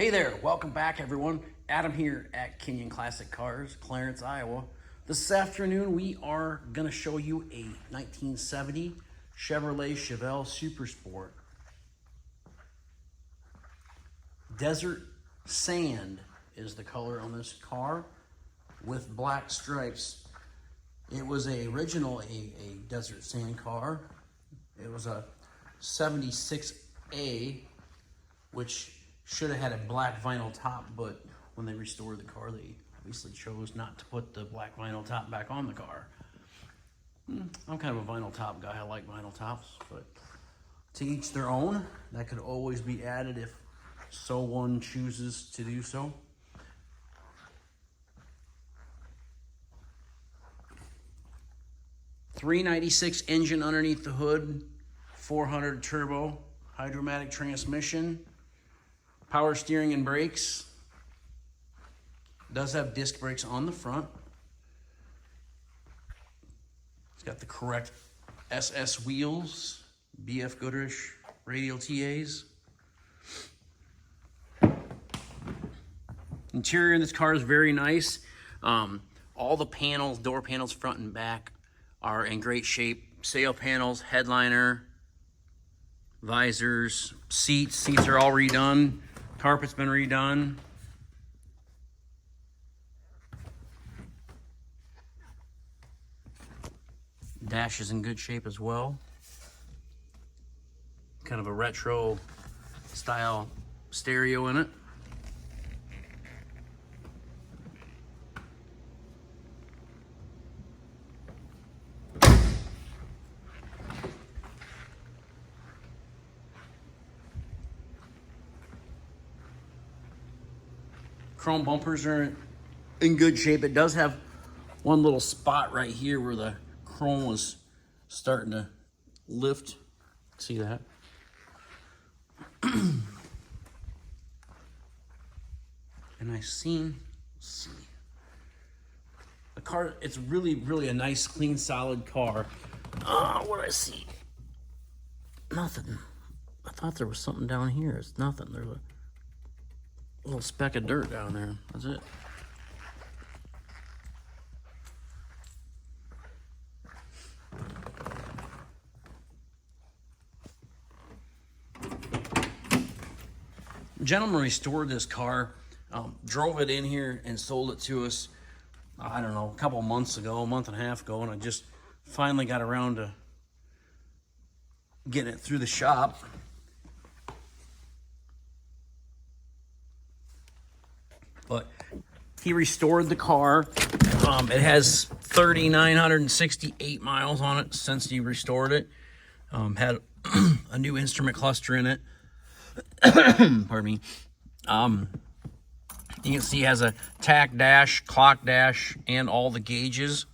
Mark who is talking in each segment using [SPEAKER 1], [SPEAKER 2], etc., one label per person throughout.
[SPEAKER 1] Hey there, welcome back everyone. Adam here at Kinion Classic Cars, Clarence, Iowa. This afternoon we are going to show you a 1970 Chevrolet Chevelle Super Sport. Desert Sand is the color on this car with black stripes. It was originally a Desert Sand car. It was a 76A, which should have had a black vinyl top, but when they restored the car, they obviously chose not to put the black vinyl top back on the car. I'm kind of a vinyl top guy. I like vinyl tops, but to each their own. That could always be added if so one chooses to do so. .396 engine underneath the hood, 400 turbo, hydromatic transmission, power steering and brakes. Does have disc brakes on the front. It's got the correct SS wheels, BF Goodrich radial TAs. Interior in this car is very nice. All the panels, door panels front and back, are in great shape. Sail panels, headliner, visors, seats are all redone. Carpet's been redone. Dash is in good shape as well. Kind of a retro style stereo in it. Chrome bumpers are in good shape. It does have one little spot right here where the chrome was starting to lift. See that? And let's see. The car, it's really a nice, clean, solid car. What did I see? Nothing. I thought there was something down here. It's nothing. There's a little speck of dirt down there. That's it. The gentleman restored this car, drove it in here and sold it to us, I don't know, a couple months ago, a month and a half ago, and I just finally got around to getting it through the shop. But he restored the car. It has 3,968 miles on it since he restored it. Had a new instrument cluster in it. Pardon me. You can see it has a tack dash, clock dash, and all the gauges.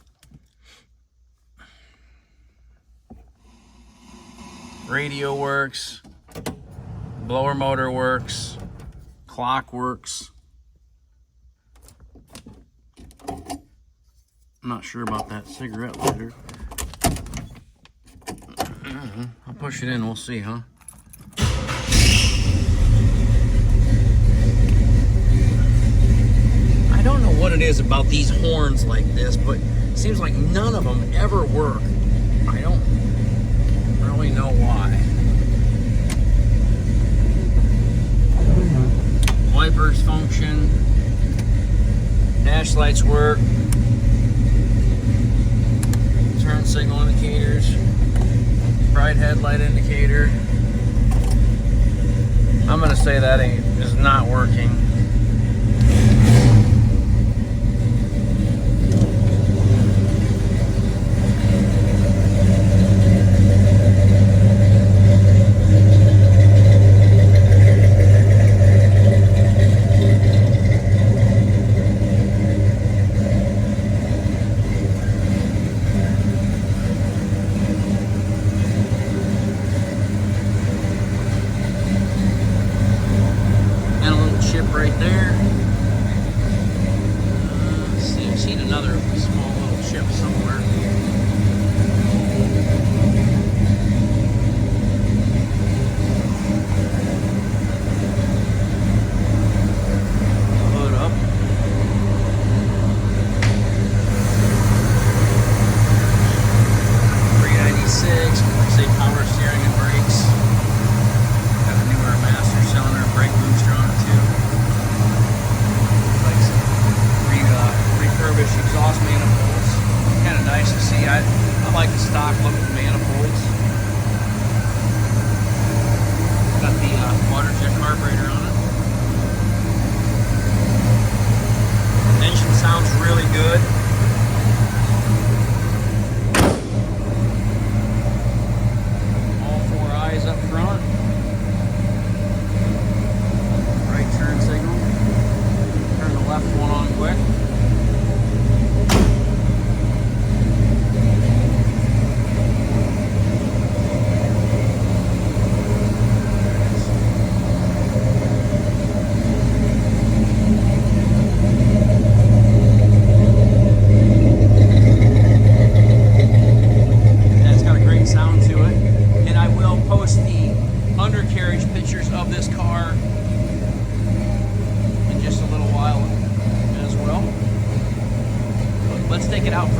[SPEAKER 1] Radio works. Blower motor works. Clock works. I'm not sure about that cigarette lighter. I'll push it in, we'll see, huh? I don't know what it is about these horns like this, but it seems like none of them ever work. I don't really know why. Wipers function. Dash lights work. Turn signal indicators. Bright headlight indicator. I'm gonna say that is not working. Right there. Let's see, I've seen another small little chip somewhere.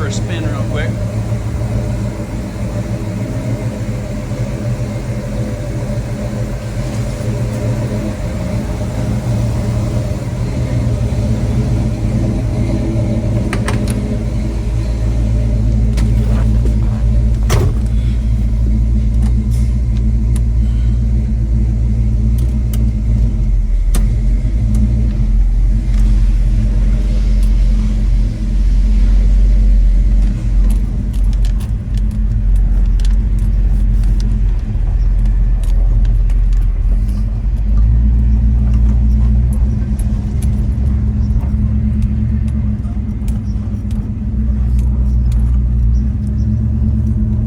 [SPEAKER 1] a spin real quick.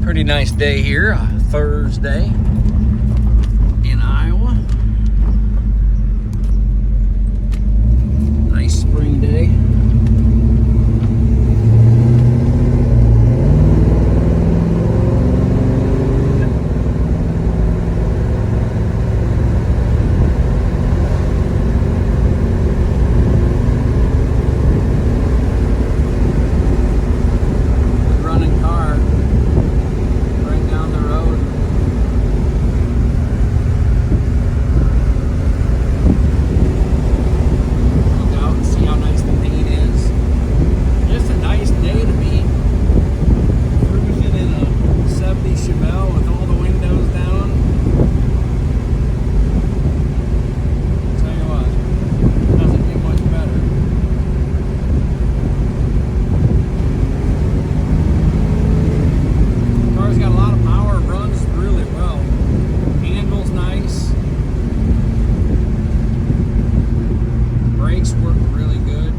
[SPEAKER 1] Pretty nice day here, Thursday in Iowa. Nice spring day. Chevelle with all the windows down. Tell you what, doesn't get much better. The car's got a lot of power, runs really well. Handle's nice. Brakes work really good.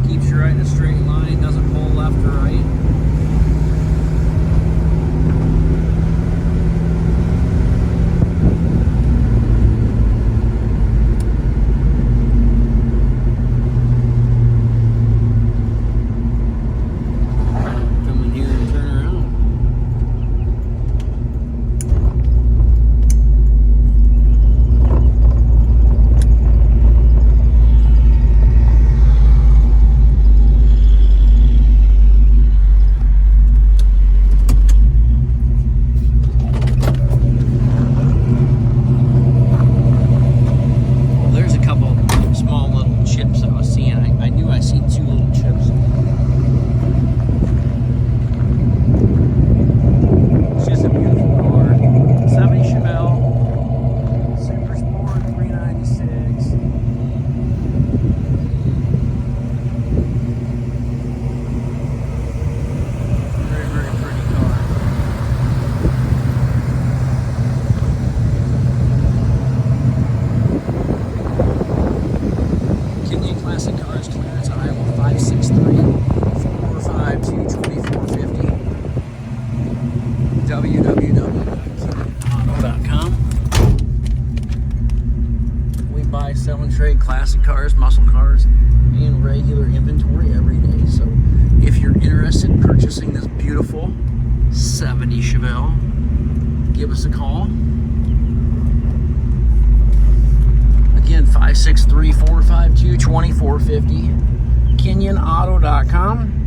[SPEAKER 1] Keeps you right in a straight line, doesn't pull left or right. Kinion Classic Cars Clearance, Iowa 563-452-2450. www.kinionauto.com. We buy, sell, and trade classic cars, muscle cars, and regular inventory every day. So if you're interested in purchasing this beautiful 70 Chevelle, give us a call. Again, 563-452-2450, KinionAuto.com.